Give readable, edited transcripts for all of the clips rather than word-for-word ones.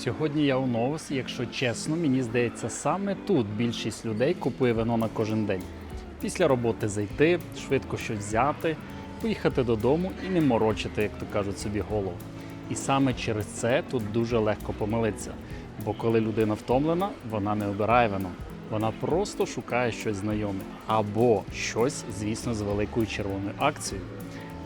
Сьогодні я у Новус, і якщо чесно, мені здається, саме тут більшість людей купує вино на кожен день. Після роботи зайти, швидко щось взяти, поїхати додому і не морочити, як то кажуть, собі голову. І саме через це тут дуже легко помилитися. Бо коли людина втомлена, вона не обирає вино. Вона просто шукає щось знайоме. Або щось, звісно, з великою червоною акцією.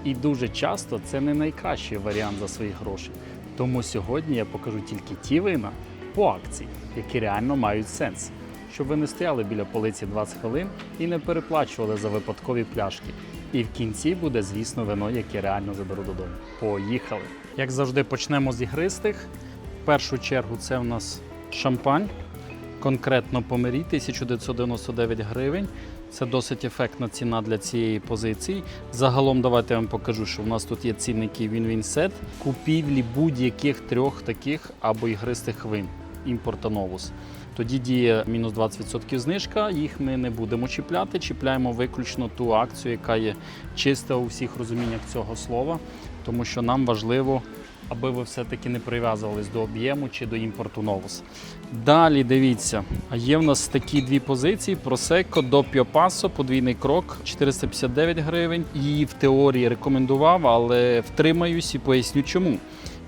І дуже часто це не найкращий варіант за свої гроші. Тому сьогодні я покажу тільки ті вина по акції, які реально мають сенс. Щоб ви не стояли біля полиці 20 хвилин і не переплачували за випадкові пляшки. І в кінці буде, звісно, вино, яке реально заберу додому. Поїхали! Як завжди, почнемо з ігристих. В першу чергу це у нас шампань. Конкретно Помері, 1999 гривень. Це досить ефектна ціна для цієї позиції. Загалом давайте я вам покажу, що в нас тут є цінники Win-Win Set купівлі будь-яких трьох таких або ігристих вин імпорта Novus. Тоді діє мінус 20% знижка, їх ми не будемо чіпляти, чіпляємо виключно ту акцію, яка є чиста у всіх розуміннях цього слова, тому що нам важливо, аби ви все-таки не прив'язувались до об'єму чи до імпорту Novus. Далі дивіться, є в нас такі дві позиції: Prosecco Doppio Passo, подвійний крок, 459 гривень. Її в теорії рекомендував, але втримаюсь і поясню чому.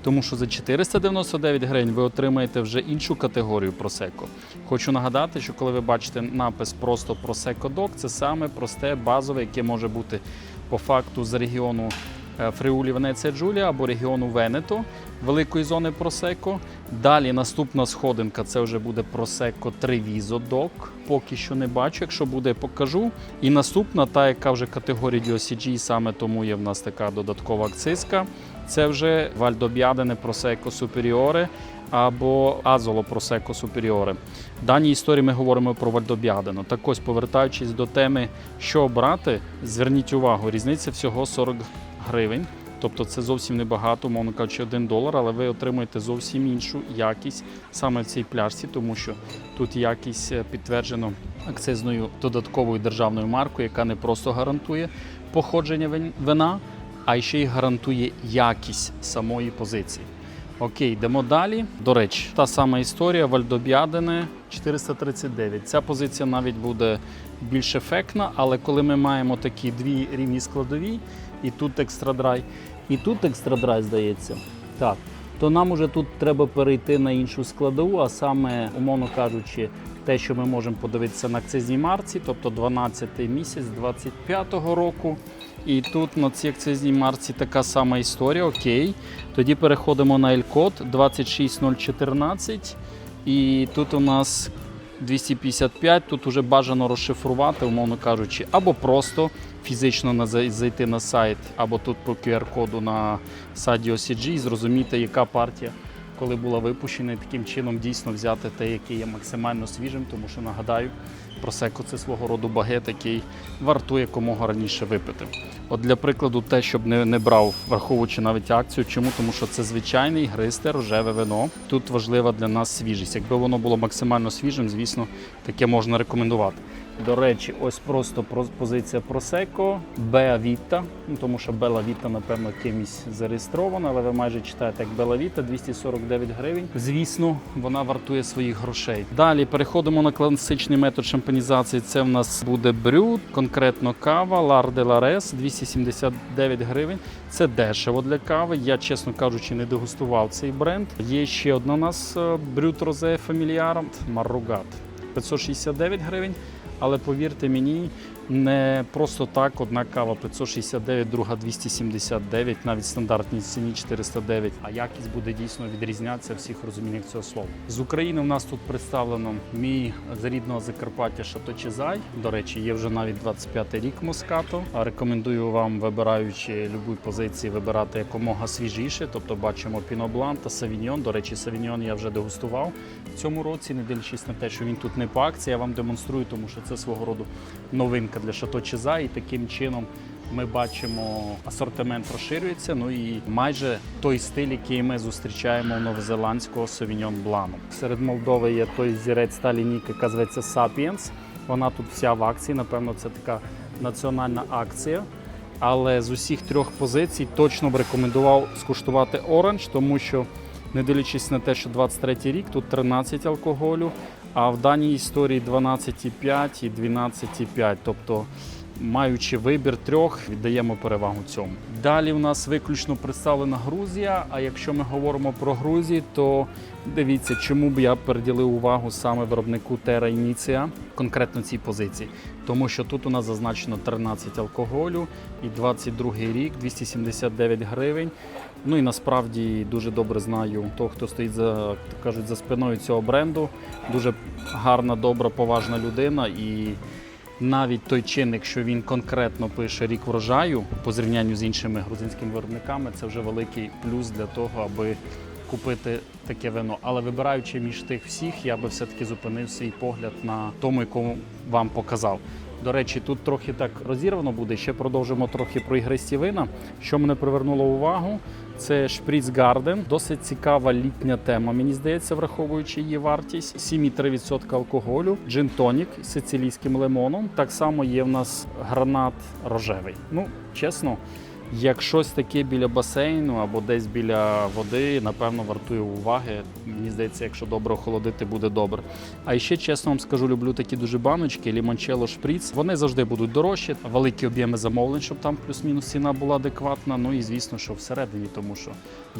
Тому що за 499 гривень ви отримаєте вже іншу категорію Prosecco. Хочу нагадати, що коли ви бачите напис просто Prosecco DOC, це саме просте, базове, яке може бути по факту з регіону Фриулі, Венеція, Джулія або регіону Венето, великої зони Prosecco. Далі наступна сходинка, це вже буде Prosecco Treviso DOC. Поки що не бачу, якщо буде, покажу. І наступна, та яка вже категорія DOCG, саме тому є в нас така додаткова акцизка. Це вже Valdobbiadene Prosecco Superiore або Azzolo Prosecco Superiore. В даній історії ми говоримо про Valdobbiadene. Так ось, повертаючись до теми, що обрати, зверніть увагу, різниця всього 40 гривень. Тобто це зовсім небагато, умовно кажучи, $1, але ви отримуєте зовсім іншу якість саме в цій пляшці, тому що тут якість підтверджено акцизною додатковою державною маркою, яка не просто гарантує походження вина, а ще й гарантує якість самої позиції. Окей, йдемо далі. До речі, та сама історія, Valdobbiadene 439. Ця позиція навіть буде більш ефектна, але коли ми маємо такі дві рівні складові, і тут екстрадрай, і тут екстрадрай, здається, так, то нам уже тут треба перейти на іншу складову, а саме, умовно кажучи, те, що ми можемо подивитися на акцизній марці, тобто 12 місяць 25-го року. І тут на цій акцизній марці така сама історія, окей. Тоді переходимо на L-код 26014. І тут у нас 255, тут вже бажано розшифрувати, умовно кажучи, або просто фізично зайти на сайт, або тут по QR-коду на сайті OCG і зрозуміти, яка партія коли була випущена, і таким чином дійсно взяти те, яке є максимально свіжим, тому що, нагадаю, Prosecco – це свого роду багет, який вартує якомога раніше випити. От для прикладу, те, щоб не брав, враховуючи навіть акцію. Чому? Тому що це звичайне ігристе рожеве вино. Тут важлива для нас свіжість. Якби воно було максимально свіжим, звісно, таке можна рекомендувати. До речі, ось просто позиція Prosecco, Bella Vita, тому що Bella Vita, напевно, кимось зареєстрована, але ви майже читаєте як Bella Vita, 249 гривень. Звісно, вона вартує своїх грошей. Далі переходимо на класичний метод шампанізації. Це в нас буде брют, конкретно кава, Lar de la Res, 279 гривень. Це дешево для кави. Я, чесно кажучи, не дегустував цей бренд. Є ще одна у нас брют Rosé Familiar, Marrugat, 569 гривень. Але повірте мені, не просто так одна кава 569, друга 279, навіть стандартній ціні 409, а якість буде дійсно відрізнятися в всіх розуміннях цього слова. З України в нас тут представлено мій з рідного Закарпаття Шато Чезай. До речі, є вже навіть 25-й рік Москато. Рекомендую вам, вибираючи любу позицію, вибирати якомога свіжіше. Тобто бачимо Pinot Blanc та Sauvignon. До речі, Sauvignon я вже дегустував в цьому році, не дивлячись на те, що він тут не по акції, я вам демонструю, тому що це свого роду новинка для Шато Чезай, і таким чином ми бачимо, асортимент розширюється, ну і майже той стиль, який ми зустрічаємо у новозеландського Sauvignon Blanc. Серед Молдови є той зірець та лінійка, яка зветься Sapiens. Вона тут вся в акції, напевно, це така національна акція. Але з усіх трьох позицій точно б рекомендував скуштувати Orange, тому що Не дивлячись на те, що 23-й рік, тут 13 алкоголю, а в даній історії 12,5 і 12,5. Тобто, маючи вибір трьох, віддаємо перевагу цьому. Далі у нас виключно представлена Грузія, а якщо ми говоримо про Грузію, то дивіться, чому б я приділив увагу саме виробнику Terra Initia, конкретно цій позиції. Тому що тут у нас зазначено 13 алкоголю і 22-й рік, 279 гривень. Ну і насправді дуже добре знаю того, хто стоїть за спиною цього бренду. Дуже гарна, добра, поважна людина. І навіть той чинник, що він конкретно пише рік врожаю по зрівнянню з іншими грузинськими виробниками, це вже великий плюс для того, аби купити таке вино. Але вибираючи між тих всіх, я би все-таки зупинив свій погляд на тому, якому вам показав. До речі, тут трохи так розірвано буде, ще продовжимо трохи про ігристі вина. Що мене привернуло увагу, це Шпріц Гарден. Досить цікава літня тема, мені здається, враховуючи її вартість. 7,3% алкоголю, джин-тонік з сицилійським лимоном. Так само є в нас гранат рожевий. Ну, чесно, як щось таке біля басейну або десь біля води, напевно, вартує уваги. Мені здається, якщо добре охолодити, буде добре. А ще, чесно вам скажу, люблю такі дуже баночки, лімончелло, шприц. Вони завжди будуть дорожчі, великі об'єми замовлень, щоб там плюс-мінус ціна була адекватна. Ну і, звісно, що всередині, тому що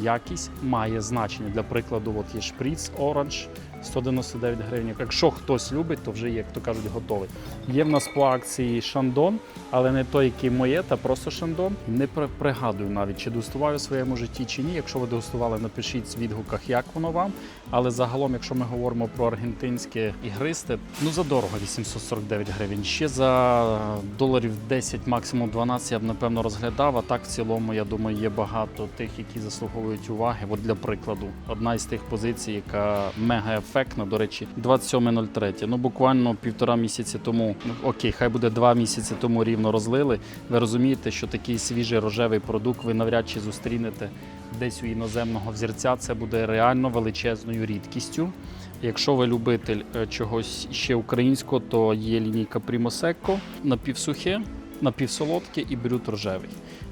якість має значення. Для прикладу, от є шприц, оранж, 199 гривень. Якщо хтось любить, то вже є, як то кажуть, готовий. Є в нас по акції шандон, але не той, який моє, та просто шандон. Не пригадую навіть, чи дегустуваю у своєму житті, чи ні. Якщо ви дегустували, напишіть в відгуках, як воно вам. Але загалом, якщо ми говоримо про аргентинське ігристе, ну задорого, 849 гривень. Ще за доларів 10, максимум 12 я б, напевно, розглядав. А так, в цілому, я думаю, є багато тих, які заслуговують уваги. От для прикладу, одна із тих позицій, яка мега ефектна, до речі, 27.03. Ну, буквально 1,5 місяці тому, ну, окей, хай буде 2 місяці тому рівно розлили. Ви розумієте, що такий свіжий рожевий продукт ви навряд чи зустрінете десь у іноземного взірця. Це буде реально величезною рідкістю. Якщо ви любитель чогось ще українського, то є лінійка Primo Secco, напівсухе, напівсолодке і брют рожевий.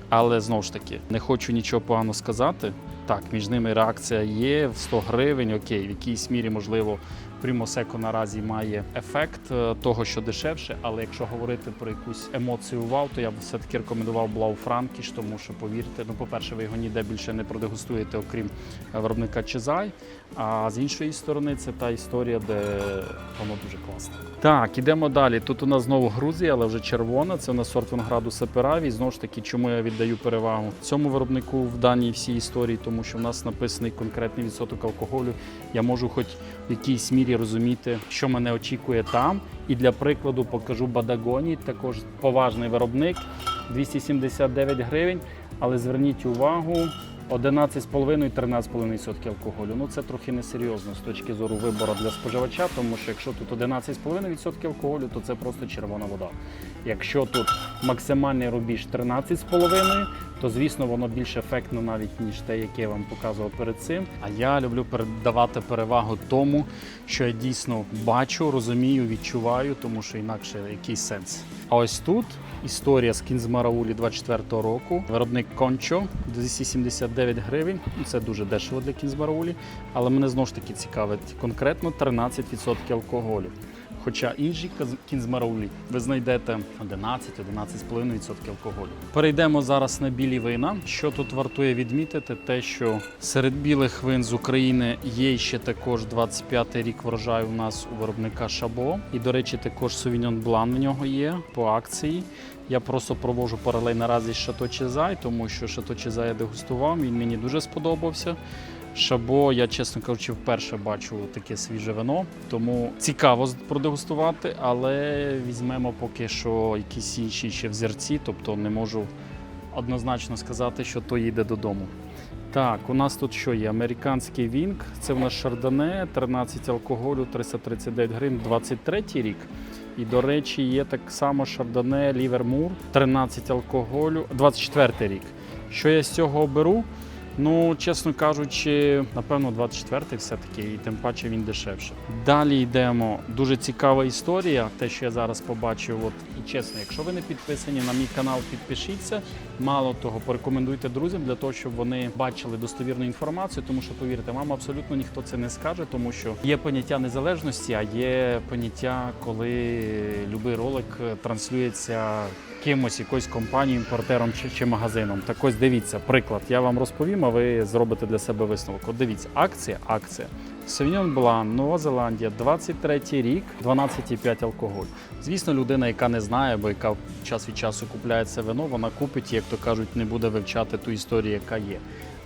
Але, знову ж таки, не хочу нічого поганого сказати. Так, між ними реакція є, в 100 гривень, окей, в якійсь мірі, можливо, Primo Secco наразі має ефект того, що дешевше, але якщо говорити про якусь емоцію вау, то я б все-таки рекомендував Blaufränkisch, тому що, повірте, ну, по-перше, ви його ніде більше не продегустуєте, окрім виробника Чезай, а з іншої сторони це та історія, де воно дуже класне. Так, ідемо далі. Тут у нас знову Грузія, але вже червона, це у нас сорт винограду Сапераві. Знову ж таки, чому я віддаю перевагу цьому виробнику в даній всій історії, тому що в нас написаний конкретний відсоток алкоголю. Я можу хоч в якійсь мірі розуміти, що мене очікує там. І для прикладу покажу Бадагоні, також поважний виробник, 279 гривень, але зверніть увагу, 11,5-13,5% алкоголю. Ну це трохи несерйозно з точки зору вибору для споживача, тому що якщо тут 11,5% алкоголю, то це просто червона вода. Якщо тут максимальний рубіж 13,5%, то звісно воно більш ефектно навіть, ніж те, яке я вам показував перед цим. А я люблю передавати перевагу тому, що я дійсно бачу, розумію, відчуваю, тому що інакше якийсь сенс. А ось тут історія з Кінзмараулі 24-го року. Виробник Кончо, 279 гривень. Це дуже дешево для Кінзмараулі, але мене знову ж таки цікавить конкретно 13% алкоголю. Хоча інші Кінзмараулі ви знайдете 11-11,5% алкоголю. Перейдемо зараз на білі вина. Що тут вартує відмітити? Те, що серед білих вин з України є ще також 25-й рік врожаю у нас у виробника Шабо. І, до речі, також Sauvignon Blanc в нього є по акції. Я просто проводжу паралель наразі з Шато Чезай, тому що Шато Чезай я дегустував, він мені дуже сподобався. Шабо, я, чесно кажучи, вперше бачу таке свіже вино, тому цікаво продегустувати, але візьмемо поки що якісь інші ще взірці, тобто не можу однозначно сказати, що то їде додому. Так, у нас тут що є? Американський вінг, це в нас шардоне, 13 алкоголю, 339 гривень, 23-й рік. І, до речі, є так само шардоне Лівермур, 13 алкоголю, 24-й рік. Що я з цього оберу? Ну, чесно кажучи, напевно, 24-й все-таки, і тим паче він дешевше. Далі йдемо. Дуже цікава історія, те, що я зараз побачив. От, і чесно, якщо ви не підписані на мій канал, підпишіться. Мало того, порекомендуйте друзям для того, щоб вони бачили достовірну інформацію, тому що, повірте, вам абсолютно ніхто це не скаже, тому що є поняття незалежності, а є поняття, коли будь-який ролик транслюється кимось, якоюсь компанією, імпортером чи магазином. Так ось дивіться, приклад. Я вам розповім, а ви зробите для себе висновок. От дивіться, акція. Sauvignon Blanc, Нова Зеландія, 23-й рік, 12,5 алкоголь. Звісно, людина, яка не знає, або яка час від часу купляє це вино, вона купить, як то кажуть, не буде вивчати ту історію, яка є.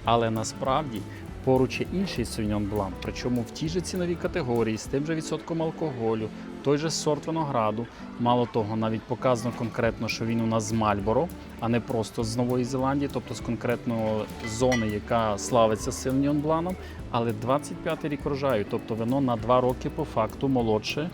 Але насправді поруч є інший Sauvignon Blanc, причому в тій же ціновій категорії, з тим же відсотком алкоголю, той же сорт винограду. Мало того, навіть показано конкретно, що він у нас з Мальборо, а не просто з Нової Зеландії, тобто з конкретної зони, яка славиться Sauvignon Blanc'ом, але 25-й рік врожаю, тобто вино на 2 роки по факту молодше.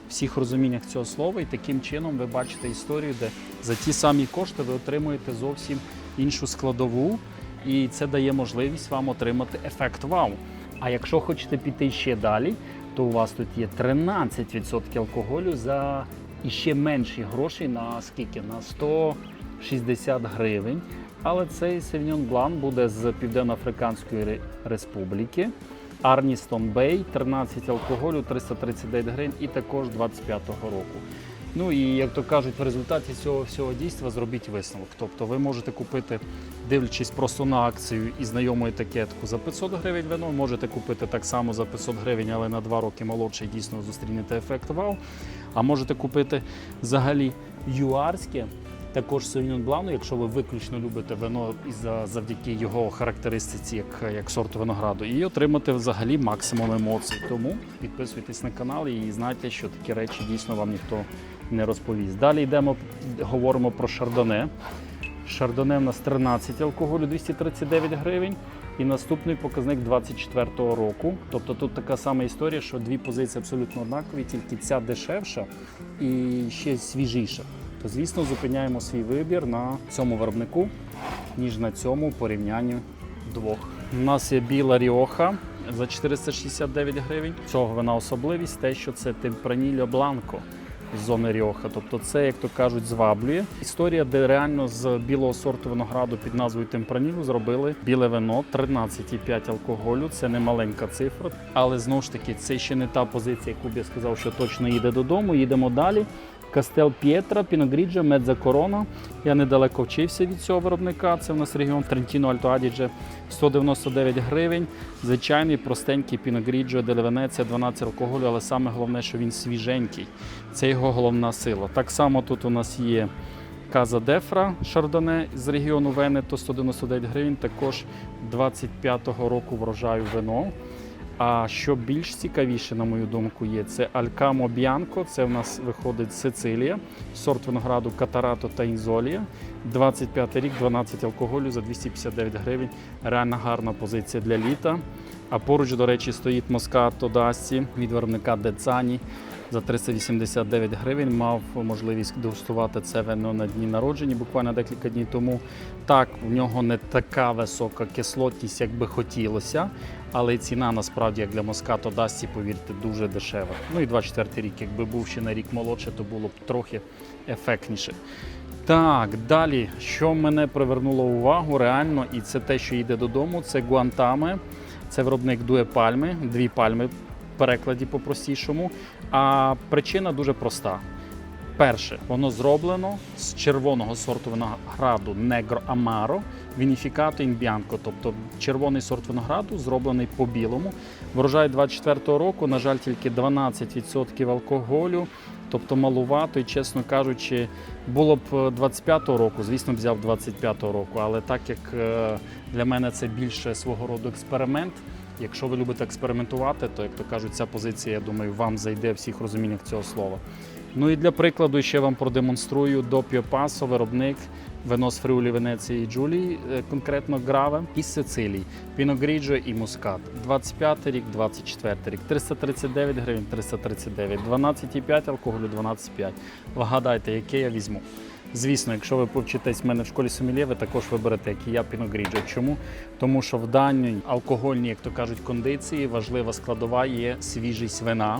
В всіх розуміннях цього слова, і таким чином ви бачите історію, де за ті самі кошти ви отримуєте зовсім іншу складову, і це дає можливість вам отримати ефект вау. А якщо хочете піти ще далі, то у вас тут є 13% алкоголю за іще менші гроші на скільки? На 160 гривень. Але цей Sauvignon Blanc буде з Південно-Африканської Республіки. Арністон Бей, 13 алкоголю, 339 гривень і також 25-го року. Ну і, як то кажуть, в результаті цього всього дійства зробіть висновок. Тобто ви можете купити, дивлячись просто на акцію і знайому етикетку за 500 гривень вино, можете купити так само за 500 гривень, але на 2 роки молодше і дійсно зустрінете ефект вау. А можете купити взагалі юарське, також Sauvignon Blanc, якщо ви виключно любите вино завдяки його характеристиці як сорту винограду, і отримати взагалі максимум емоцій. Тому підписуйтесь на канал і знайте, що такі речі дійсно вам ніхто не розповість. Далі говоримо про шардоне. Шардоне в нас 13 алкоголю, 239 гривень. І наступний показник 24-го року. Тобто тут така сама історія, що дві позиції абсолютно однакові, тільки ця дешевша і ще свіжіша. То, звісно, зупиняємо свій вибір на цьому виробнику, ніж на цьому порівнянні двох. У нас є біла Ріоха за 469 гривень. Цього вина особливість те, що це Темпранільо Бланко з зони Ріоха. Тобто це, як то кажуть, зваблює. Історія, де реально з білого сорту винограду під назвою Темпранільо зробили біле вино, 13,5 алкоголю. Це не маленька цифра, але знову ж таки це ще не та позиція, яку б я сказав, що точно їде додому. Їдемо далі. Кастел П'єтра, Піногріджо, Медза Корона. Я недалеко вчився від цього виробника. Це в нас регіон Трентіно Альто Адідже, 199 гривень. Звичайний, простенький Піногріджо, Дель Венеція, 12 алкоголю, але саме головне, що він свіженький. Це його головна сила. Так само тут у нас є Каза Дефра Шардоне з регіону Венето, 199 гривень, також 25-го року врожаю вино. А що більш цікавіше, на мою думку, є, це Алькамо Б'янко, це в нас виходить Сицилія, сорт винограду Катарато та Інзолія, 25 рік, 12 алкоголю за 259 гривень, реально гарна позиція для літа. А поруч, до речі, стоїть Москато Дасті від виробника Децані за 389 гривень. Мав можливість дегустувати це вино на дні народження, буквально декілька днів тому. Так, в нього не така висока кислотність, як би хотілося, але ціна насправді, як для Москато Дасті, повірте, дуже дешева. Ну і 24 рік, якби був ще на рік молодше, то було б трохи ефектніше. Так, далі, що мене привернуло увагу реально, і це те, що йде додому, це Гуантаме. Це виробник Дуе Пальми, 2 пальми в перекладі по-простішому. А причина дуже проста. Перше, воно зроблено з червоного сорту винограду Негро Амаро, Вініфікато ін Б'янко, тобто червоний сорт винограду зроблений по-білому. Врожай 24-го року, на жаль, тільки 12% алкоголю, тобто малувато і, чесно кажучи, було б 25-го року, звісно, взяв 25-го року, але так як для мене це більше свого роду експеримент, якщо ви любите експериментувати, то, як то кажуть, ця позиція, я думаю, вам зайде в всіх розуміннях цього слова. Ну і для прикладу ще вам продемонструю Допіо Пасо, виробник вино з Фріулі, Венеції і Джулії, конкретно Граве, із Сицилії, Піногріджо і Мускат. 25 рік, 24 рік, 339 гривень, 339, 12,5 алкоголю, 12,5. Вгадайте, яке я візьму. Звісно, якщо ви повчитесь в мене в школі сомельє, ви також виберете, як і я, Pinot Grigio. Чому? Тому що в даній алкогольній, як то кажуть, кондиції важлива складова є свіжість вина.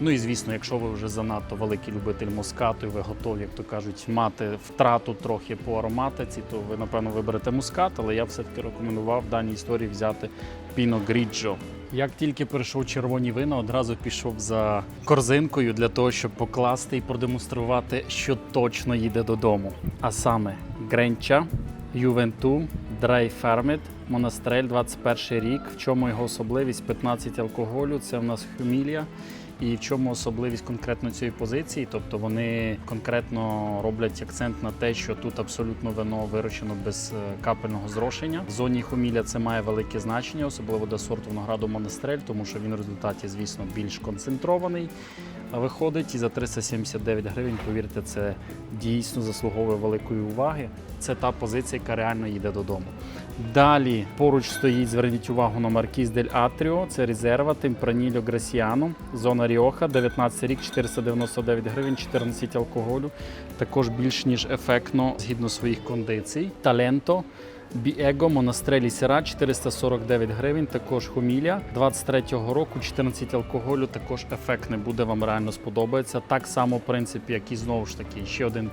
Ну і звісно, якщо ви вже занадто великий любитель мускату і ви готові, як то кажуть, мати втрату трохи по ароматиці, то ви, напевно, виберете мускат, але я все-таки рекомендував в даній історії взяти Pinot Grigio. Як тільки перейшов червоні вина, одразу пішов за корзинкою для того, щоб покласти і продемонструвати, що точно їде додому. А саме Гренча, Ювенту, Дрей Фермет, Монастрель, 21 рік. В чому його особливість? 15 алкоголю, це в нас Хумілія. І в чому особливість конкретно цієї позиції? Тобто вони конкретно роблять акцент на те, що тут абсолютно вино вирощено без капельного зрошення. В зоні Хумілія це має велике значення, особливо до сорту винограду Монастрель, тому що він в результаті, звісно, більш концентрований виходить. І за 379 гривень, повірте, це дійсно заслуговує великої уваги. Це та позиція, яка реально їде додому. Далі поруч стоїть, зверніть увагу, на Маркіз дель Атріо, це резерва, Темпранільо Грасіано, зона Ріоха, 19 рік, 499 гривень, 14 алкоголю, також більш ніж ефектно, згідно своїх кондицій. Таленто, Біего, Монастрелі Сіра, 449 гривень, також Хумілія, 23-го року, 14 алкоголю, також ефектне, буде вам реально сподобається. Так само, в принципі, як і знову ж таки, ще один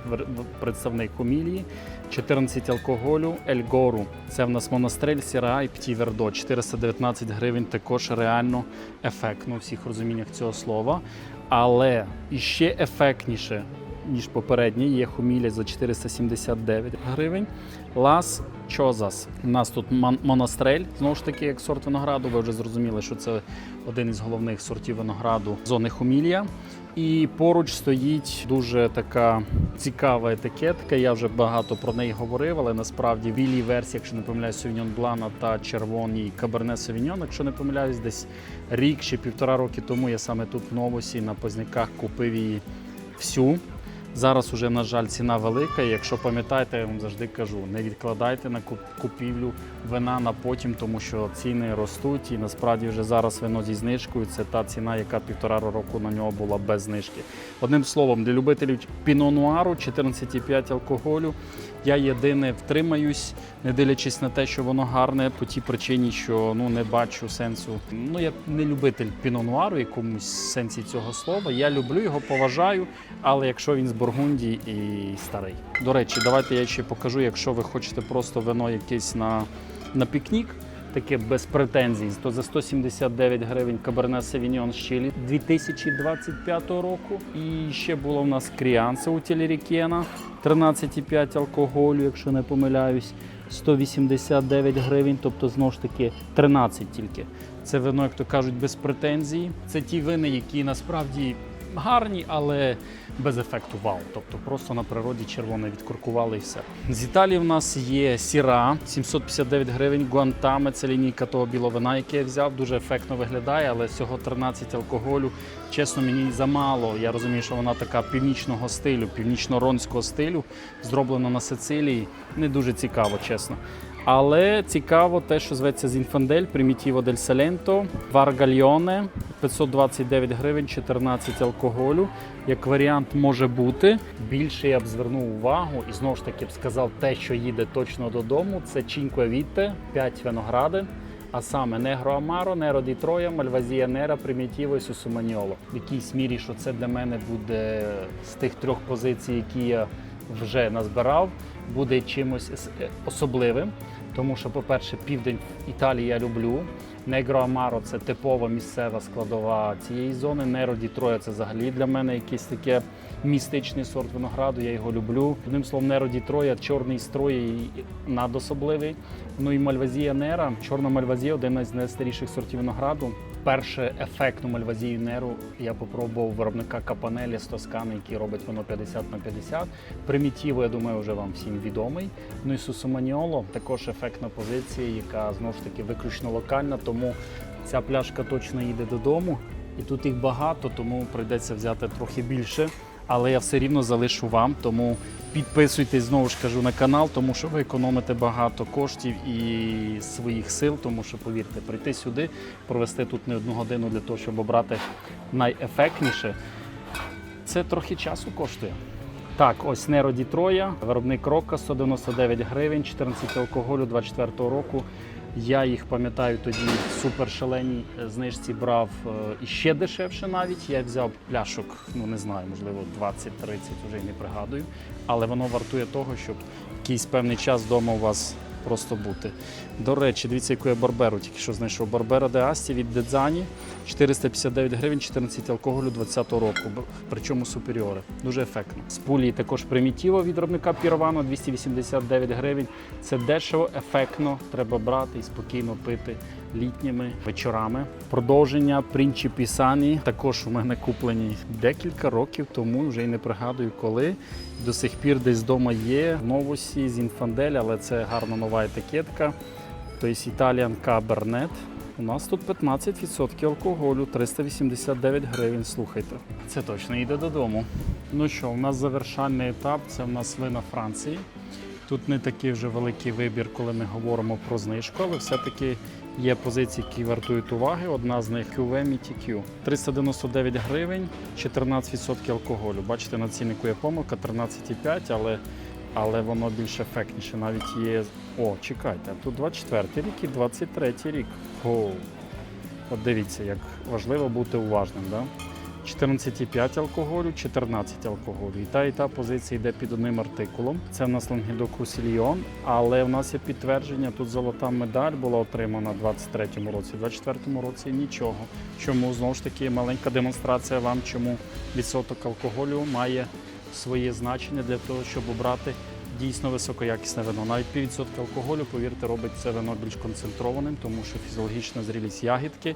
представник Хумілії, 14 алкоголю, Ель Гору, це в нас Монастрель Сіра і Пті Вердо, 419 гривень, також реально ефектно у всіх розуміннях цього слова. Але іще ефектніше, ніж попередній, є Хумілія за 479 гривень. Лас Чозас. У нас тут Монастрель, знову ж таки, як сорт винограду. Ви вже зрозуміли, що це один із головних сортів винограду зони Хумілія. І поруч стоїть дуже така цікава етикетка. Я вже багато про неї говорив, але насправді в білій версії, якщо не помиляюсь, Sauvignon Blanc та червоній Cabernet Sauvignon, якщо не помиляюсь, десь рік чи 1,5 роки тому я саме тут в Новусі на Позняках купив її всю. Зараз уже, на жаль, ціна велика, і якщо пам'ятаєте, я вам завжди кажу, не відкладайте на купівлю вина на потім, тому що ціни ростуть, і насправді вже зараз вино зі знижкою, це та ціна, яка 1,5 року на нього була без знижки. Одним словом, для любителів Піно Нуару, 14,5 алкоголю, я єдине втримаюсь, не дивлячись на те, що воно гарне, по тій причині, що не бачу сенсу. Я не любитель Піно Нуару, якомусь сенсі цього слова. Я люблю його, поважаю, але якщо він з Бургундії і старий. До речі, давайте я ще покажу, якщо ви хочете просто вино якесь на пікнік, таке без претензій, то за 179 гривень Cabernet Sauvignon з Чилі 2025 року. І ще було в нас Кріанце у Тілірікена, 13,5 алкоголю, якщо не помиляюсь, 189 гривень, тобто знову ж таки 13 тільки. Це вино, як то кажуть, без претензій. Це ті вини, які насправді гарні, але без ефекту вау. Тобто просто на природі червоне відкуркували і все. З Італії в нас є Сіра, 759 гривень, Гуантаме, це лінійка того білого вина, яке я взяв. Дуже ефектно виглядає, але всього 13 алкоголю. Чесно, мені замало. Я розумію, що вона така північного стилю, північно-ронського стилю, зроблена на Сицилії. Не дуже цікаво, чесно. Але цікаво те, що зветься Зінфандель, Примітіво дель Саленто, Варгальйоне, 529 гривень, 14 алкоголю. Як варіант може бути. Більше я б звернув увагу і знову ж таки б сказав те, що їде точно додому. Це Cinque Vite, 5 виноградин, а саме Негро Амаро, Неро ді Троя, Мальвазія Нера, Примітіво і Сусуманьоло. В якійсь мірі, що це для мене буде з тих 3 позицій, які я вже назбирав, буде чимось особливим. Тому що, по-перше, південь Італії я люблю. Негро Амаро – це типова місцева складова цієї зони. Неро ді Троя – це взагалі для мене якийсь таке містичний сорт винограду, я його люблю. Одним словом, Неро ді Троя – чорний строй надособливий. Ну і Мальвазія Нера, чорна Мальвазія – один із найстаріших сортів винограду. Перше ефектну Мальвазію Неру я попробував виробника Капанелі з Тоскани, який робить воно 50/50. Примітіво, я думаю, вже вам всім відомий. Ну і Сусуманьоло – також ефектна позиція, яка знову ж таки виключно локальна, тому ця пляшка точно їде додому. І тут їх багато, тому прийдеться взяти трохи більше. Але я все рівно залишу вам, тому підписуйтесь, знову ж кажу, на канал, тому що ви економите багато коштів і своїх сил, тому що, повірте, прийти сюди, провести тут не 1 годину для того, щоб обрати найефектніше, це трохи часу коштує. Так, ось Неро Дітроя, виробник Рока, 199 гривень, 14 алкоголю 24-го року. Я їх пам'ятаю тоді в супер шаленій знижці брав і ще дешевше навіть. Я взяв пляшок, ну не знаю, можливо 20-30, вже й не пригадую. Але воно вартує того, щоб якийсь певний час вдома у вас просто бути. До речі, дивіться, яку я Барберу тільки що знайшов. Барбера де Асті від Дедзані, 459 гривень, 14 алкоголю 20-го року, причому суперіори. Дуже ефектно. З пулії також примітіво від виробника Піровано, 289 гривень. Це дешево, ефектно, треба брати і спокійно пити літніми вечорами. Продовження Принчіпі Сані також у мене куплені декілька років тому, вже й не пригадую коли. До сих пір десь вдома є новості з Інфандель, але це гарна нова етикетка. Тобто Italian Cabernet. У нас тут 15% алкоголю, 389 гривень, слухайте. Це точно йде додому. Ну що, у нас завершальний етап, це у нас вина Франції. Тут не такий вже великий вибір, коли ми говоримо про знижку, але все-таки є позиції, які вартують уваги. Одна з них QV MTQ. 399 гривень, 14% алкоголю. Бачите, на ціннику є помилка, 13,5, але воно більш ефектніше. Навіть є... О, чекайте, тут 24-й рік і 23-й рік. О, от дивіться, як важливо бути уважним, да? 14,5 алкоголю, 14 алкоголю. І та позиція йде під одним артикулом. Це в нас Languedoc Roussillon, але в нас є підтвердження, тут золота медаль була отримана в 23-му році, в 24-му році нічого. Чому? Знову ж таки, маленька демонстрація вам, чому відсоток алкоголю має своє значення для того, щоб обрати дійсно високоякісне вино. Навіть піввідсотка алкоголю, повірте, робить це вино більш концентрованим, тому що фізіологічна зрілість ягідки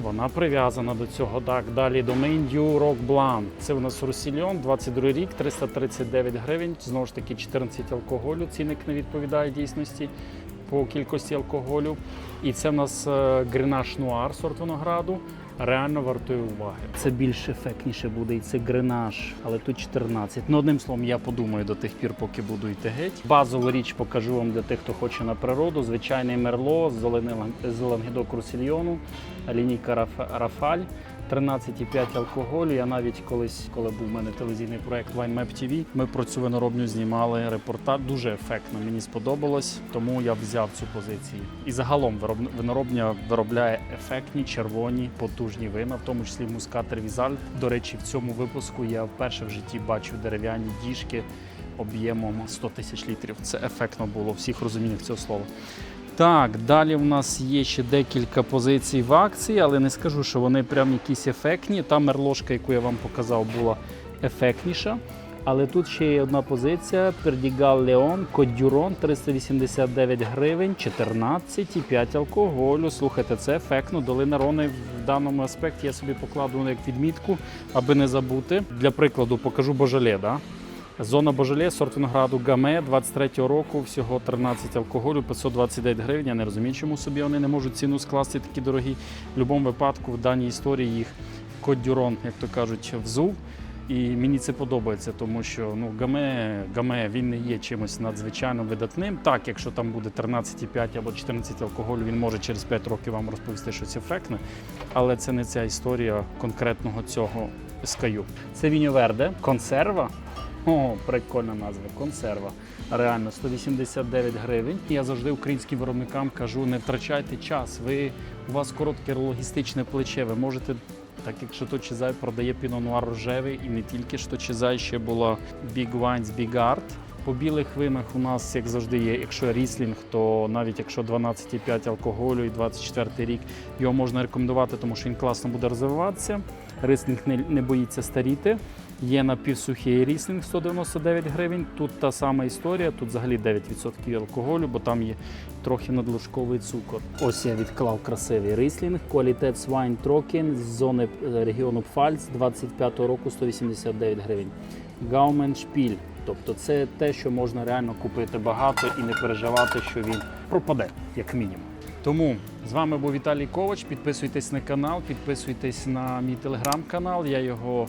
вона прив'язана до цього. Так, далі Domaine du Roc Blanc. Це у нас Roussillon, 22 рік, 339 гривень. Знову ж таки 14 алкоголю. Цінник не відповідає дійсності по кількості алкоголю. І це в нас Grenache Noir, сорт винограду. Реально вартує уваги. Це більш ефектніше буде, і це Grenache, але тут 14. Ну, одним словом, я подумаю до тих пір, поки буду йти геть. Базову річ покажу вам для тих, хто хоче на природу. Звичайний Мерло з Languedoc Roussillon, лінійка Рафаль. 13,5 алкоголю. Я навіть колись, коли був у мене телевізійний проект Wine Map TV, ми про цю виноробню знімали репортаж. Дуже ефектно, мені сподобалось, тому я взяв цю позицію. І загалом виноробня виробляє ефектні, червоні, потужні вина, в тому числі Muscat Revizal. До речі, в цому випуску я вперше в житті бачив дерев'яні діжки об'ємом 100 тисяч літрів. Це ефектно було в всіх розуміннях цього слова. Так, далі в нас є ще декілька позицій в акції, але не скажу, що вони прям якісь ефектні. Та мерлошка, яку я вам показав, була ефектніша. Але тут ще є одна позиція. Perdigal Leon, Côte d'Iron, 389 гривень, 14,5 алкоголю. Слухайте, це ефектно. Долина Рони в даному аспекті я собі покладу як відмітку, аби не забути. Для прикладу покажу Божоле, да? Зона Божоле, сорт винограду Гаме, 23-го року, всього 13 алкоголю, 529 гривень. Я не розумію, чому собі вони не можуть ціну скласти такі дорогі. В будь-якому випадку в даній історії їх Côte d'Iron, як то кажуть, взув. І мені це подобається, тому що Гаме він не є чимось надзвичайно видатним. Так, якщо там буде 13,5 або 14 алкоголю, він може через 5 років вам розповісти щось ефектне. Але це не ця історія конкретного цього SKU. Це Vinho Verde, консерва. О, прикольна назва, консерва. Реально, 189 гривень. Я завжди українським виробникам кажу, не втрачайте час. У вас коротке логістичне плече, ви можете, так як Chateau Chizay продає Pinot Noir рожевий, і не тільки Chateau Chizay, ще була Big Wines, Big Art. По білих винах у нас, як завжди, є, якщо ріслінг, то навіть якщо 12,5 алкоголю і 24 рік, його можна рекомендувати, тому що він класно буде розвиватися. Ріслінг не боїться старіти. Є напівсухий ріслінг 199 гривень. Тут та сама історія, тут взагалі 9% алкоголю, бо там є трохи надлишковий цукор. Ось я відклав красивий ріслінг. Qualität Wein Trocken з зони регіону Пфальц 25-го року 189 гривень. Gaumenspiel. Тобто це те, що можна реально купити багато і не переживати, що він пропаде, як мінімум. Тому з вами був Віталій Ковач. Підписуйтесь на канал, підписуйтесь на мій телеграм-канал. Я його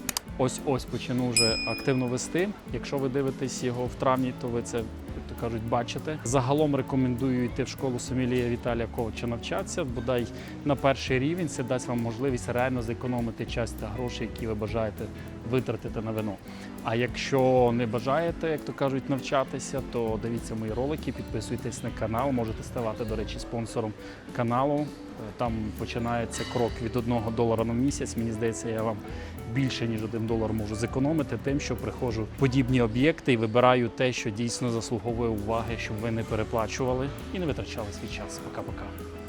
ось почну вже активно вести. Якщо ви дивитесь його в травні, то ви це як то кажуть, бачите. Загалом рекомендую йти в школу сомельє Віталія Ковача навчатися, бодай на перший рівень. Це дасть вам можливість реально зекономити час та гроші, які ви бажаєте витратити на вино. А якщо не бажаєте, як то кажуть, навчатися, то дивіться мої ролики, підписуйтесь на канал, можете ставати, до речі, спонсором каналу. Там починається крок від $1 на місяць. Мені здається, я вам більше, ніж $1 можу зекономити тим, що приходжу в подібні об'єкти і вибираю те, що дійсно заслуговує уваги, щоб ви не переплачували і не витрачали свій час. Пока-пока.